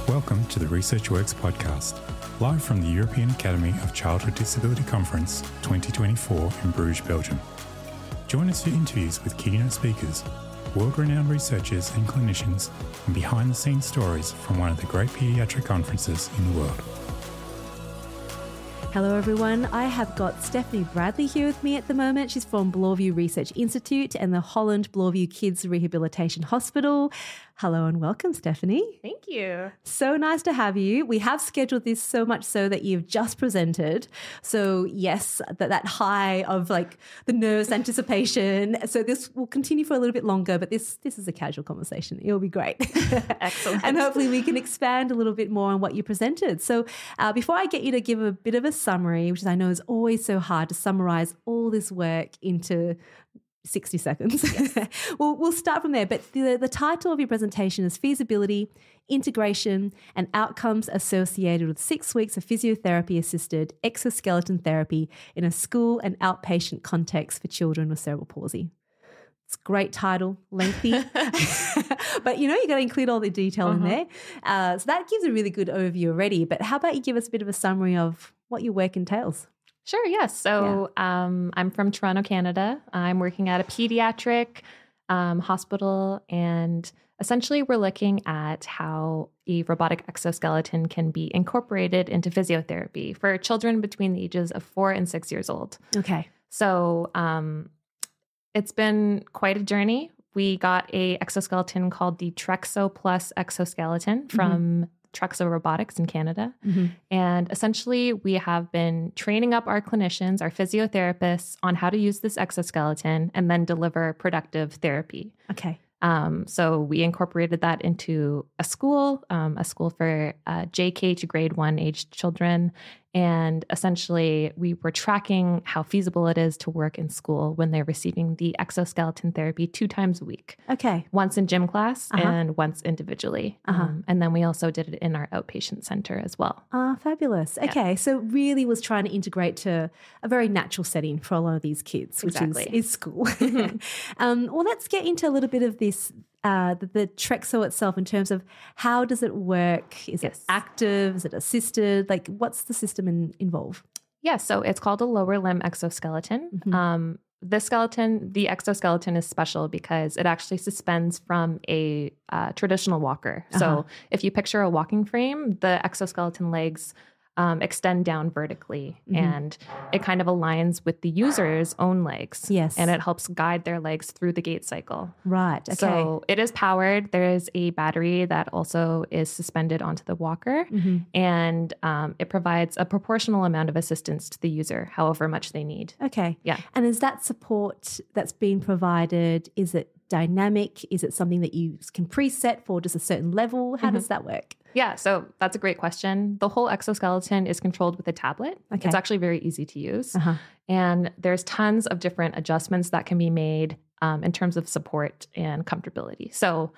Welcome to the Research Works podcast, live from the European Academy of Childhood Disability Conference 2024 in Bruges, Belgium. Join us for interviews with keynote speakers, world-renowned researchers and clinicians, and behind-the-scenes stories from one of the great paediatric conferences in the world. Hello everyone, I have got Stefanie Bradley here with me at the moment. She's from Bloorview Research Institute and the Holland Bloorview Kids Rehabilitation Hospital. Hello and welcome, Stefanie. Thank you. So nice to have you. We have scheduled this so much so that you've just presented. So yes, that high of like the nerves, anticipation. So this will continue for a little bit longer, but this is a casual conversation. It'll be great. Excellent. And hopefully we can expand a little bit more on what you presented. So before I get you to give a bit of a summary, which I know is always so hard to summarize all this work into 60 seconds. Yes. We'll start from there. But the title of your presentation is Feasibility, Integration and Outcomes Associated with 6 weeks of Physiotherapy-Assisted Exoskeleton Therapy in a School and Outpatient Context for Children with Cerebral Palsy. It's a great title, lengthy, but you got to include all the detail in there. So that gives a really good overview already. But how about you give us a bit of a summary of what your work entails? Sure, yes. So I'm from Toronto, Canada. I'm working at a pediatric hospital, and essentially we're looking at how a robotic exoskeleton can be incorporated into physiotherapy for children between the ages of 4 and 6 years old. Okay. So it's been quite a journey. We got a exoskeleton called the Trexo Plus exoskeleton from Trexo Robotics in Canada. And essentially we have been training up our clinicians, our physiotherapists on how to use this exoskeleton and then deliver productive therapy. Okay. So we incorporated that into a school for JK to grade 1 aged children. And essentially we were tracking how feasible it is to work in school when they're receiving the exoskeleton therapy 2 times a week. Okay. Once in gym class and once individually. And then we also did it in our outpatient center as well. Fabulous. Okay. So really was trying to integrate to a very natural setting for a lot of these kids, which is school. Well, let's get into a little bit of this, the Trexo itself in terms of how does it work? Is it active? Is it assisted? Like what's the system involved? Yeah, so it's called a lower limb exoskeleton. The exoskeleton is special because it actually suspends from a traditional walker. So if you picture a walking frame, the exoskeleton legs extend down vertically and it kind of aligns with the user's own legs. Yes. And it helps guide their legs through the gait cycle. Right. Okay. So it is powered. There is a battery that also is suspended onto the walker and it provides a proportional amount of assistance to the user, however much they need. Okay. Yeah. And is that support that's being provided, is it dynamic? Is it something that you can preset for just a certain level? How does that work? Yeah, so that's a great question. The whole exoskeleton is controlled with a tablet. Okay. It's actually very easy to use. And there's tons of different adjustments that can be made in terms of support and comfortability. So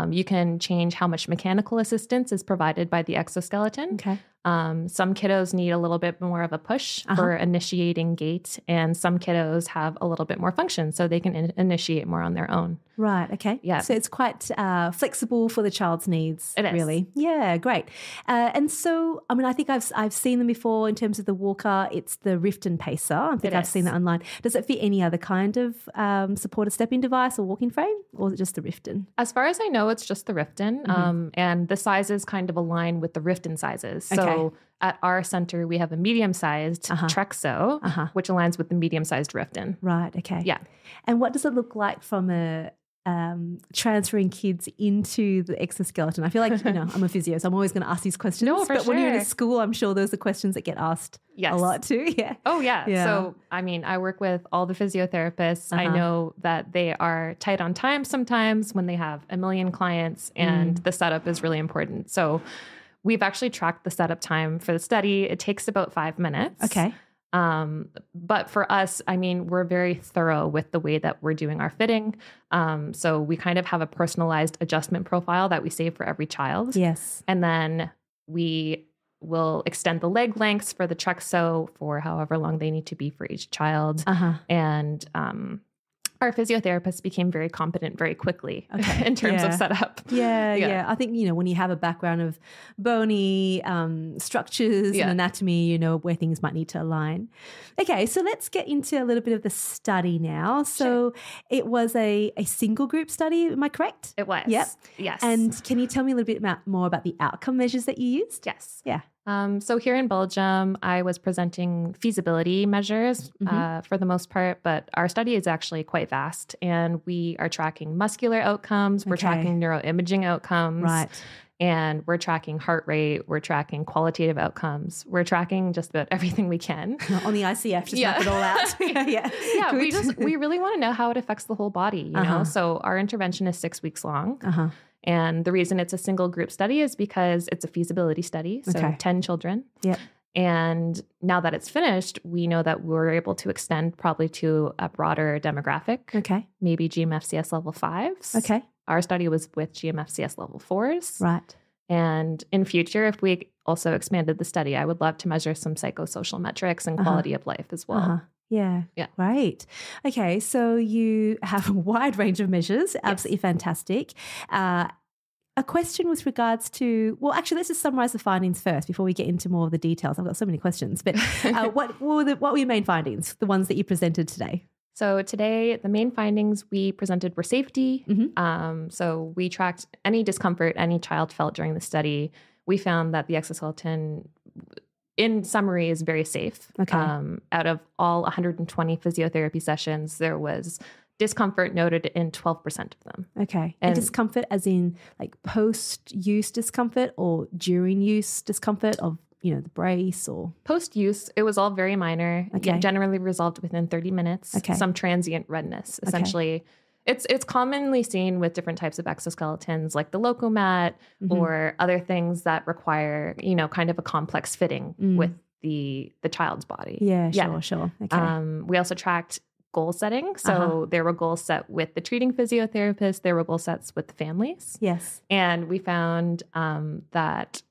you can change how much mechanical assistance is provided by the exoskeleton. Okay. Some kiddos need a little bit more of a push for initiating gait, and some kiddos have a little bit more function, so they can initiate more on their own. Right. Okay. Yeah. So it's quite flexible for the child's needs. It is. Really. Yeah. Great. And so, I mean, I think I've seen them before in terms of the walker. It's the Riften Pacer. I think I've seen that online. Does it fit any other kind of supported stepping device or walking frame, or is it just the Riften? As far as I know, it's just the Riften, and the sizes kind of align with the Riften sizes. So at our center, we have a medium-sized Trexo, which aligns with the medium-sized Riften. Right. Okay. Yeah. And what does it look like from a transferring kids into the exoskeleton? I feel like, I'm a physio, so I'm always going to ask these questions. No, for but when you're in sure. a school, I'm sure those are questions that get asked a lot too. Yeah. Oh, yeah. So, I mean, I work with all the physiotherapists. I know that they are tight on time sometimes when they have a million clients, and the setup is really important. So we've actually tracked the setup time for the study. It takes about 5 minutes. Okay. But for us, I mean, we're very thorough with the way that we're doing our fitting. So we kind of have a personalized adjustment profile that we save for every child. Yes. And then we will extend the leg lengths for the Trexo for however long they need to be for each child. And our physiotherapists became very competent very quickly in terms of setup. Yeah. I think, when you have a background of bony structures and anatomy, you know where things might need to align. Okay, so let's get into a little bit of the study now. So it was a single group study, am I correct? It was. Yep. Yes. And can you tell me a little bit more about the outcome measures that you used? Yes. Yeah. So here in Belgium, I was presenting feasibility measures for the most part, but our study is actually quite vast, and we are tracking muscular outcomes, we're tracking neuroimaging outcomes, and we're tracking heart rate, we're tracking qualitative outcomes, we're tracking just about everything we can. On the ICF, just map it all out. We really want to know how it affects the whole body, you know? So our intervention is 6 weeks long. And the reason it's a single group study is because it's a feasibility study, so 10 children. Yep. And now that it's finished, we know that we're able to extend probably to a broader demographic. Okay. Maybe GMFCS level 5s. Okay. Our study was with GMFCS level 4s. Right. And in future, if we also expanded the study, I would love to measure some psychosocial metrics and quality of life as well. Yeah. Great. Okay. So you have a wide range of measures. Absolutely fantastic. A question with regards to, well, actually, let's just summarize the findings first before we get into more of the details. I've got so many questions, but what were your main findings, the ones that you presented today? So today, the main findings we presented were safety. So we tracked any discomfort any child felt during the study. We found that the exoskeleton, in summary, is very safe. Out of all 120 physiotherapy sessions, there was discomfort noted in 12% of them. Okay. And discomfort as in like post-use discomfort or during use discomfort of, the brace or? Post-use, it was all very minor. Okay. Generally resolved within 30 minutes. Okay. Some transient redness, essentially. It's commonly seen with different types of exoskeletons like the Locomat or other things that require, kind of a complex fitting with the child's body. Yeah, sure. Okay. We also tracked goal setting. So there were goals set with the treating physiotherapist. There were goal sets with the families. Yes. And we found that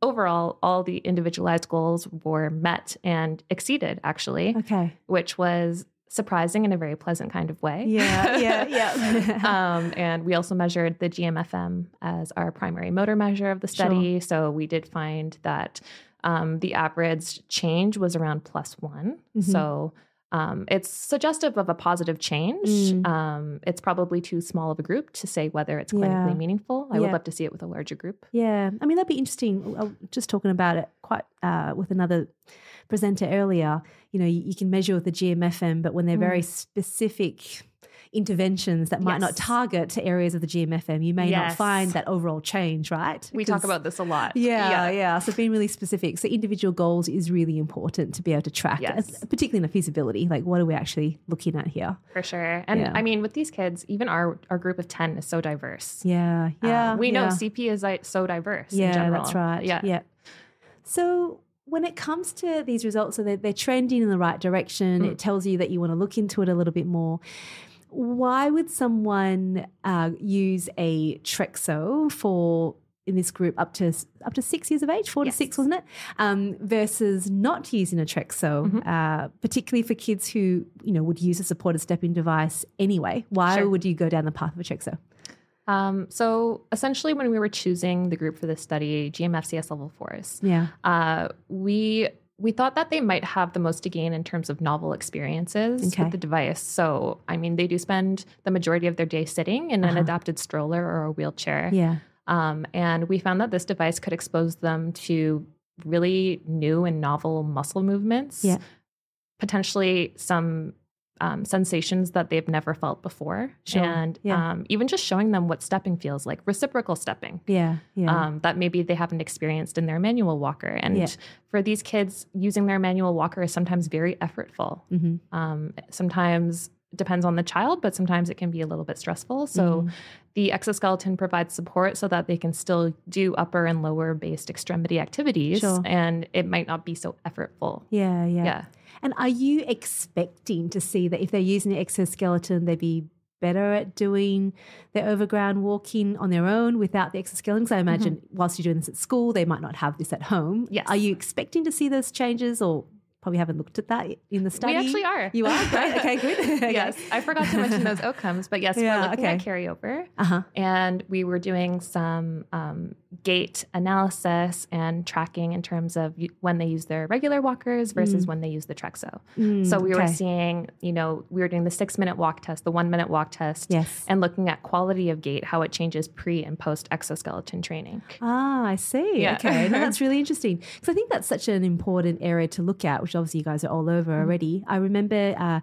overall, all the individualized goals were met and exceeded, actually. Okay. Which was surprising in a very pleasant kind of way. Yeah. And we also measured the GMFM as our primary motor measure of the study. Sure. So we did find that the average change was around +1. So it's suggestive of a positive change. It's probably too small of a group to say whether it's clinically meaningful. I would love to see it with a larger group. Yeah. I mean, that'd be interesting. I was just talking about it quite with another presenter earlier. You can measure with the GMFM, but when they're very specific interventions that might not target to areas of the GMFM, you may not find that overall change, right? We talk about this a lot. Yeah. So being really specific. So individual goals is really important to be able to track, particularly in a feasibility. Like, what are we actually looking at here? For sure. And I mean, with these kids, even our group of 10 is so diverse. We know CP is so diverse in general. That's right. Yeah. So when it comes to these results, so they're trending in the right direction, it tells you that you want to look into it a little bit more. Why would someone use a Trexo for, in this group, up to 6 years of age, 4 to 6, wasn't it? Versus not using a Trexo, particularly for kids who, would use a supported stepping device anyway. Why would you go down the path of a Trexo? So essentially, when we were choosing the group for this study, GMFCS level 4s, we thought that they might have the most to gain in terms of novel experiences with the device. So, I mean, they do spend the majority of their day sitting in an adapted stroller or a wheelchair. Yeah. And we found that this device could expose them to really new and novel muscle movements, potentially some sensations that they've never felt before. And even just showing them what stepping feels like, reciprocal stepping. That maybe they haven't experienced in their manual walker. And for these kids, using their manual walker is sometimes very effortful. Sometimes it depends on the child, but sometimes it can be a little bit stressful. So the exoskeleton provides support so that they can still do upper and lower based extremity activities. And it might not be so effortful. Yeah. And are you expecting to see that if they're using the exoskeleton, they'd be better at doing their overground walking on their own without the exoskeleton? Because I imagine whilst you're doing this at school, they might not have this at home. Yes. Are you expecting to see those changes or probably haven't looked at that in the study. We actually are. You are? Great. Okay, good. Okay. Yes. I forgot to mention those outcomes, but yes, we're looking at carryover. And we were doing some gait analysis and tracking in terms of when they use their regular walkers versus when they use the Trexo. So we were seeing, we were doing the 6-minute walk test, the 1-minute walk test, and looking at quality of gait, how it changes pre and post exoskeleton training. Ah, I see. Yeah. Okay. No, that's really interesting. Because I think that's such an important area to look at, which obviously you guys are all over already. I remember there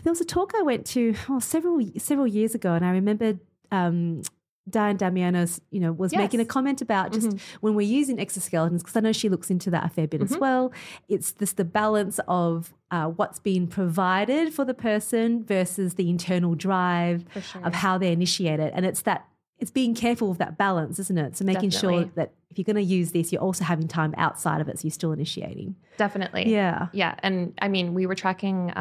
was a talk I went to several years ago, and I remember Diane Damiano's, was making a comment about just when we're using exoskeletons, because I know she looks into that a fair bit as well. It's just the balance of what's being provided for the person versus the internal drive of how they initiate it. And it's being careful of that balance, isn't it? So making sure that if you're going to use this, you're also having time outside of it, so you're still initiating. Definitely. Yeah. Yeah. And I mean, we were tracking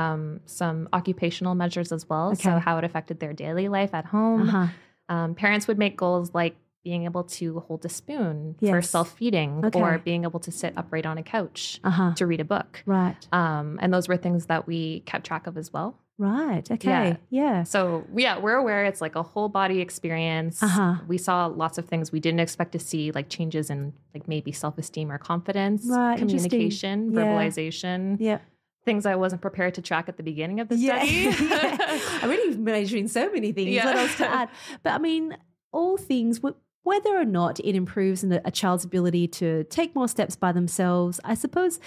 some occupational measures as well. So how it affected their daily life at home. Parents would make goals like being able to hold a spoon for self-feeding or being able to sit upright on a couch to read a book. Right. And those were things that we kept track of as well. Right. Okay. Yeah. So we're aware it's like a whole body experience. We saw lots of things we didn't expect to see, like changes in like maybe self-esteem or confidence, communication, verbalization. Yeah. Things I wasn't prepared to track at the beginning of the study. I'm really measuring so many things. What else to add? But I mean, all things, whether or not it improves a child's ability to take more steps by themselves, I suppose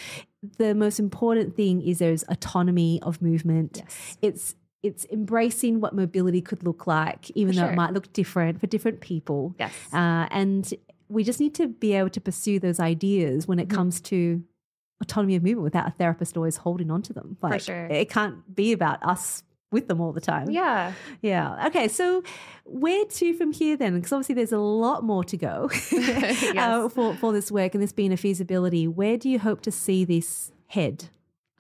the most important thing is there's autonomy of movement. Yes. It's embracing what mobility could look like, even though it might look different for different people. Yes. And we just need to be able to pursue those ideas when it comes to autonomy of movement without a therapist always holding on to them. Like, for sure. It can't be about us with them all the time. Yeah. Yeah. Okay. So where to from here then? Because obviously there's a lot more to go for this work and this being a feasibility. Where do you hope to see this head?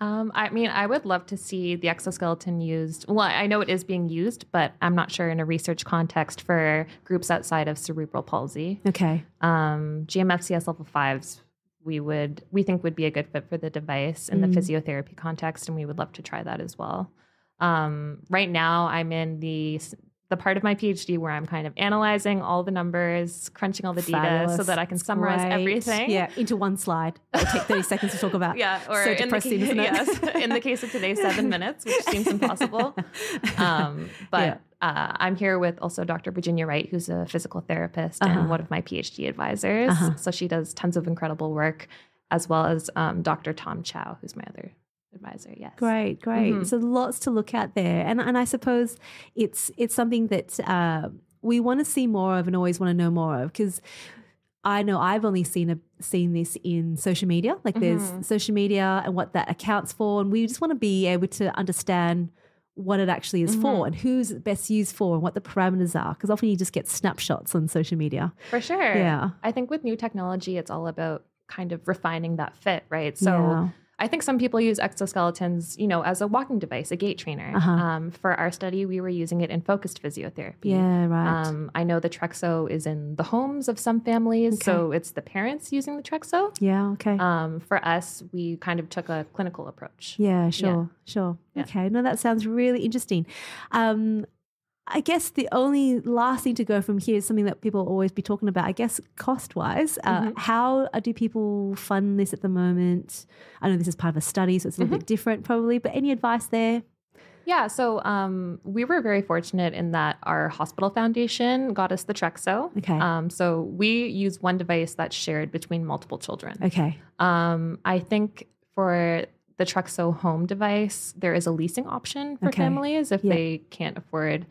I mean, I would love to see the exoskeleton used. Well, I know it is being used, but I'm not sure in a research context for groups outside of cerebral palsy. Okay. GMFCS level 5s we think would be a good fit for the device in the physiotherapy context, and we would love to try that as well. Right now I'm in the part of my PhD where I'm kind of analyzing all the numbers, crunching all the data so that I can summarize everything. Yeah, into one slide. It'll take 30 seconds to talk about. Yeah, or so depressing, isn't it? Yes, in the case of today, 7 minutes, which seems impossible. I'm here with also Dr. Virginia Wright, who's a physical therapist and one of my PhD advisors. So she does tons of incredible work, as well as Dr. Tom Chow, who's my other advisor. Yes. Great. So lots to look at there. And I suppose it's something that we want to see more of and always want to know more of, because I know I've only seen this in social media. Like there's social media and what that accounts for. And we just want to be able to understand what it actually is for and who's it best used for and what the parameters are. Because often you just get snapshots on social media. For sure. Yeah. I think with new technology, it's all about kind of refining that fit, right? So I think some people use exoskeletons, as a walking device, a gait trainer. For our study, we were using it in focused physiotherapy. Yeah, right. I know the Trexo is in the homes of some families, so it's the parents using the Trexo. Yeah, okay. For us, we kind of took a clinical approach. Yeah, sure. Yeah. Okay, no, that sounds really interesting. I guess the only last thing to go from here is something that people will always be talking about, I guess, cost-wise. How do people fund this at the moment? I know this is part of a study, so it's a little bit different probably, but any advice there? Yeah, so we were very fortunate in that our hospital foundation got us the Trexo. Okay. So we use one device that's shared between multiple children. Okay. I think for the Trexo home device, there is a leasing option for families if they can't afford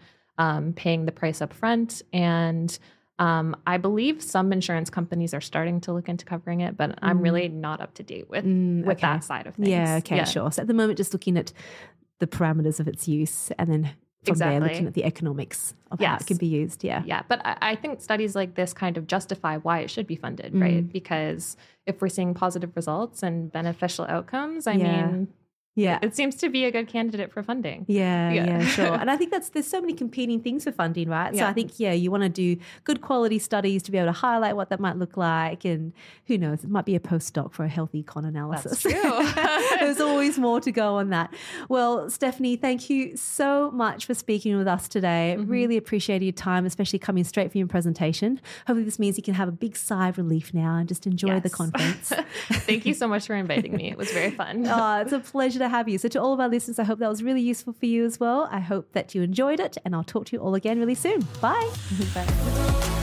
paying the price up front. And I believe some insurance companies are starting to look into covering it, but I'm really not up to date with that side of things. Yeah, okay, sure. So at the moment, just looking at the parameters of its use and then from there looking at the economics of how it can be used. Yeah. Yeah. But I think studies like this kind of justify why it should be funded, right? Because if we're seeing positive results and beneficial outcomes, I mean, Yeah. It seems to be a good candidate for funding. Yeah, sure. And I think there's so many competing things for funding, right? So I think, you want to do good quality studies to be able to highlight what that might look like. And who knows, it might be a postdoc for a healthy econ analysis. That's true. There's always more to go on that. Well, Stefanie, thank you so much for speaking with us today. Really appreciate your time, especially coming straight from your presentation. Hopefully this means you can have a big sigh of relief now and just enjoy the conference. Thank you so much for inviting me. It was very fun. It's a pleasure to have you. So to all of our listeners, I hope that was really useful for you as well. I hope that you enjoyed it, and I'll talk to you all again really soon. Bye. Bye.